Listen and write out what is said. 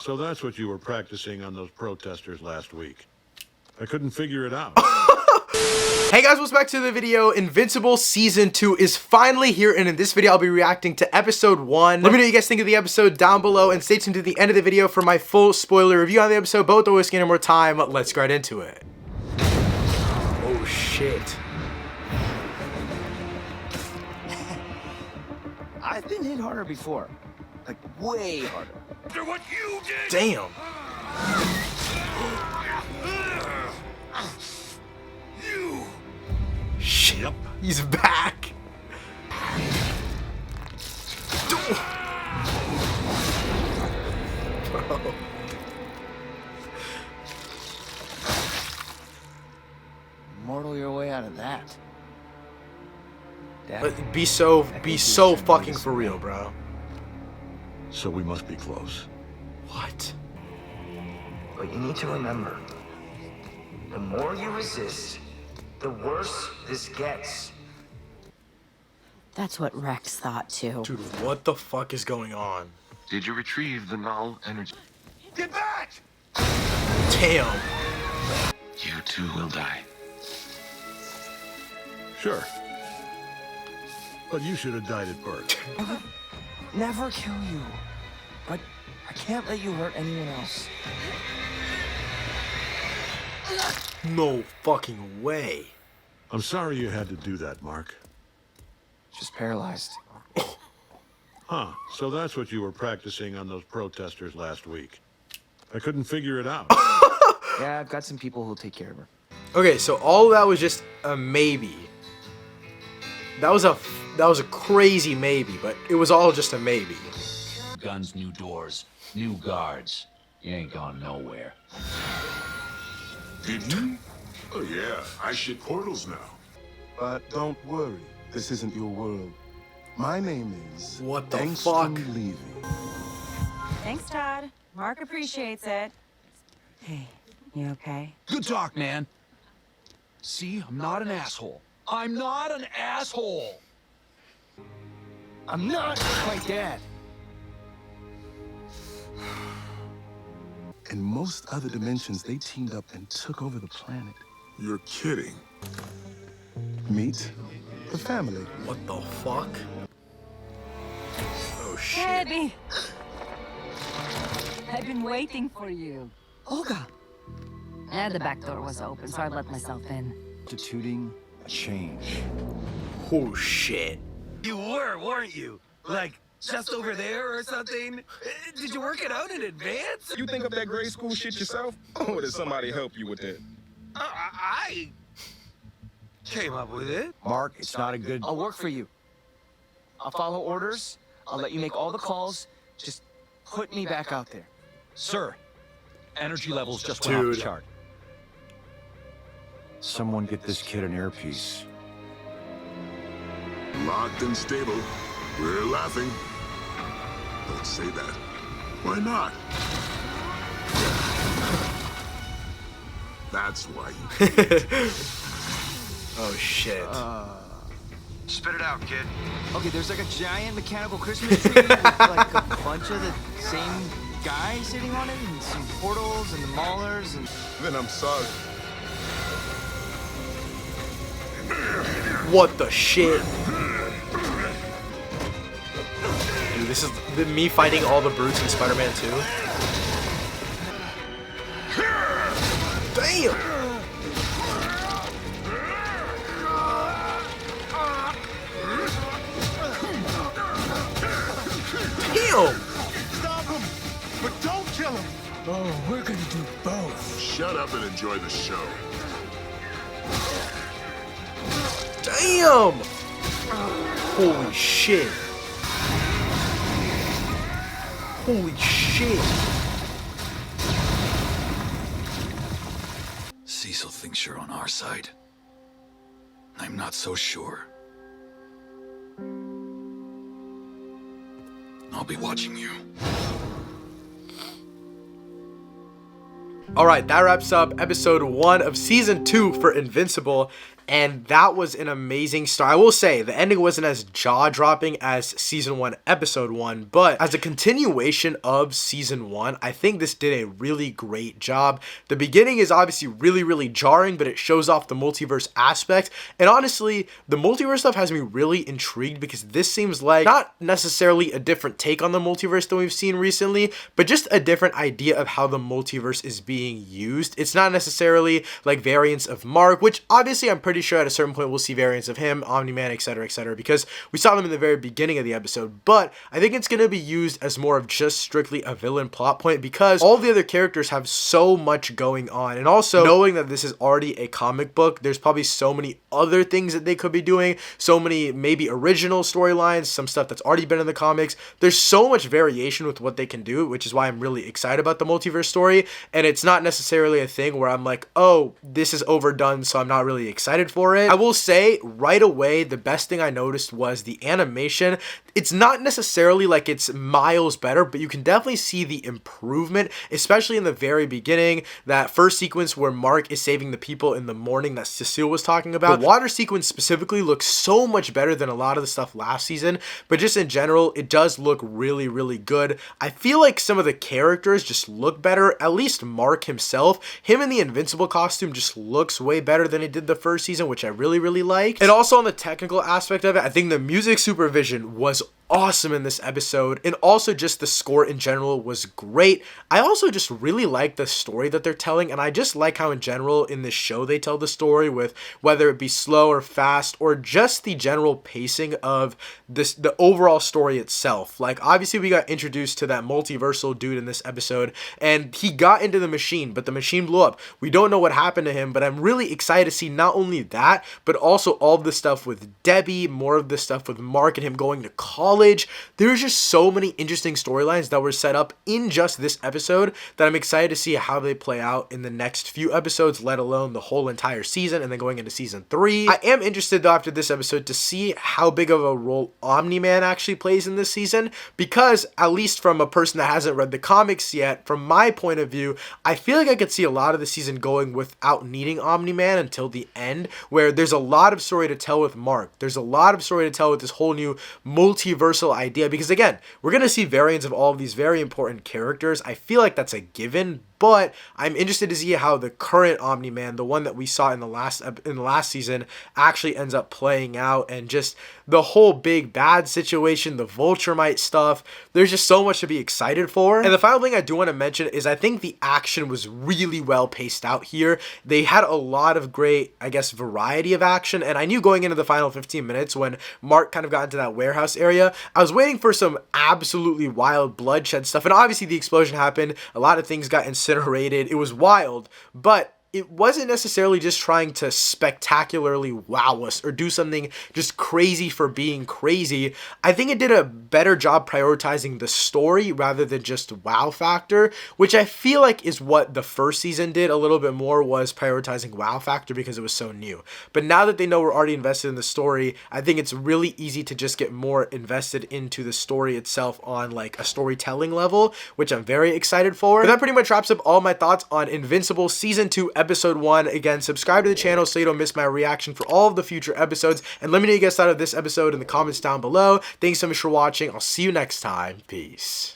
So that's what you were practicing on those protesters last week. I couldn't figure it out. Hey guys, welcome back to the video. Invincible Season 2 is finally here, and in this video I'll be reacting to Episode 1. Let me know what you guys think of the episode down below, and stay tuned to the end of the video for my full spoiler review on the episode. But without wasting any more time, let's get right into it. Oh shit. I've been hit harder before. Like, way harder. After what you did! Damn. You! Shit. He's back. Bro. Mortal your way out of that. But be so fucking for real, bro. So we must be close. What? But you need to remember, the more you resist, the worse this gets. That's what Rex thought too. Dude, what the fuck is going on? Did you retrieve the null energy? Get back! Damn. You too will die. Sure. But you should have died at birth. I would never kill you. But I can't let you hurt anyone else. No fucking way. I'm sorry you had to do that, Mark. Just paralyzed. Huh, so that's what you were practicing on those protesters last week. I couldn't figure it out. Yeah, I've got some people who'll take care of her. Okay, so all of that was just a maybe. That was a crazy maybe, but it was all just a maybe. Guns, new doors, new guards. You ain't going nowhere. Did you? Oh yeah, I shit portals now. But don't worry, this isn't your world. My name is... What the Thanks fuck? to Levy. Thanks, Todd. Mark appreciates it. Hey, you okay? Good talk, man. See, I'm not an asshole. I'm not an asshole. I'm not my dad. In most other dimensions, they teamed up and took over the planet. You're kidding. Meet the family. What the fuck? Oh shit. Teddy! I've been waiting for you. Olga. The back door was open, so I let myself in. Instituting a change. Oh shit. You were, weren't you? Like, just over there or something? Did you work it out in advance? You think of that grade school shit yourself? Or did somebody help you with that? I came up with it. Mark, it's not a good... I'll work for you. I'll follow orders. I'll let you make all the calls. Just put me back out there. Sir, energy levels just went off the Dude. chart. Someone get this kid an earpiece. Locked and stable. We're laughing. Don't say that. Why not? That's why you... Oh shit. Spit it out, kid. Okay, there's like a giant mechanical Christmas tree with like a bunch of the same guys sitting on it, and some portals and the maulers and... Then I'm sorry. What the shit? Dude, this is me fighting all the brutes in Spider-Man 2. Damn! Damn! Stop him! But don't kill him! Oh, we're gonna do both. Shut up and enjoy the show. Damn! Holy shit. Holy shit. Cecil thinks you're on our side. I'm not so sure. I'll be watching you. Alright, that wraps up episode 1 of season 2 for Invincible. and that was an amazing start. I will say the ending wasn't as jaw-dropping as season 1 episode 1, but as a continuation of season 1, I think this did a really great job. The beginning is obviously really jarring, but it shows off the multiverse aspect, and honestly the multiverse stuff has me really intrigued because this seems like not necessarily a different take on the multiverse than we've seen recently, but just a different idea of how the multiverse is being used. It's not necessarily like variants of Mark, which obviously I'm pretty sure at a certain point we'll see variants of him, Omni-Man, etc, because we saw them in the very beginning of the episode, but I think it's going to be used as more of just strictly a villain plot point because all the other characters have so much going on, and also knowing that this is already a comic book, there's probably so many other things that they could be doing, so many maybe original storylines, some stuff that's already been in the comics. There's so much variation with what they can do, which is why I'm really excited about the multiverse story, and it's not necessarily a thing where I'm like, oh, this is overdone, so I'm not really excited for it. I will say right away, the best thing I noticed was the animation. It's not necessarily like it's miles better, but you can definitely see the improvement, especially in the very beginning. That first sequence where Mark is saving the people in the morning that Cecile was talking about. The water sequence specifically looks so much better than a lot of the stuff last season, but just in general, it does look really good. I feel like some of the characters just look better, at least Mark himself. Him in the Invincible costume just looks way better than it did the first season, which I really liked. And also on the technical aspect of it, I think the music supervision was awesome in this episode, and also just the score in general was great. I also just really like the story that they're telling, and I just like how in general in this show they tell the story, with whether it be slow or fast or just the general pacing of this, the overall story itself. Like obviously we got introduced to that multiversal dude in this episode, and he got into the machine, but the machine blew up. We don't know what happened to him, but I'm really excited to see not only that, but also all of the stuff with Debbie, more of the stuff with Mark and him going to college. There's just so many interesting storylines that were set up in just this episode that I'm excited to see how they play out in the next few episodes, let alone the whole entire season and then going into season 3. I am interested though after this episode to see how big of a role Omni-Man actually plays in this season, because at least from a person that hasn't read the comics yet, from my point of view, I feel like I could see a lot of the season going without needing Omni-Man until the end, where there's a lot of story to tell with Mark. There's a lot of story to tell with this whole new multiverse idea, because again, we're going to see variants of all of these very important characters. I feel like that's a given, but I'm interested to see how the current Omni-Man, the one that we saw in the last season, actually ends up playing out, and just the whole big bad situation, the Vulturemite stuff. There's just so much to be excited for. And the final thing I do want to mention is I think the action was really well paced out here. They had a lot of great, I guess, variety of action, and I knew going into the final 15 minutes when Mark kind of got into that warehouse area, I was waiting for some absolutely wild bloodshed stuff, and obviously the explosion happened, a lot of things got incinerated, it was wild, but it wasn't necessarily just trying to spectacularly wow us or do something just crazy for being crazy. I think it did a better job prioritizing the story rather than just wow factor, which I feel like is what the first season did a little bit more, was prioritizing wow factor because it was so new. But now that they know we're already invested in the story, I think it's really easy to just get more invested into the story itself on like a storytelling level, which I'm very excited for. But that pretty much wraps up all my thoughts on Invincible Season 2 Episode 1. Again, subscribe to the channel so you don't miss my reaction for all of the future episodes, and let me know what you guys thought of this episode in the comments down below. Thanks so much for watching. I'll see you next time. Peace.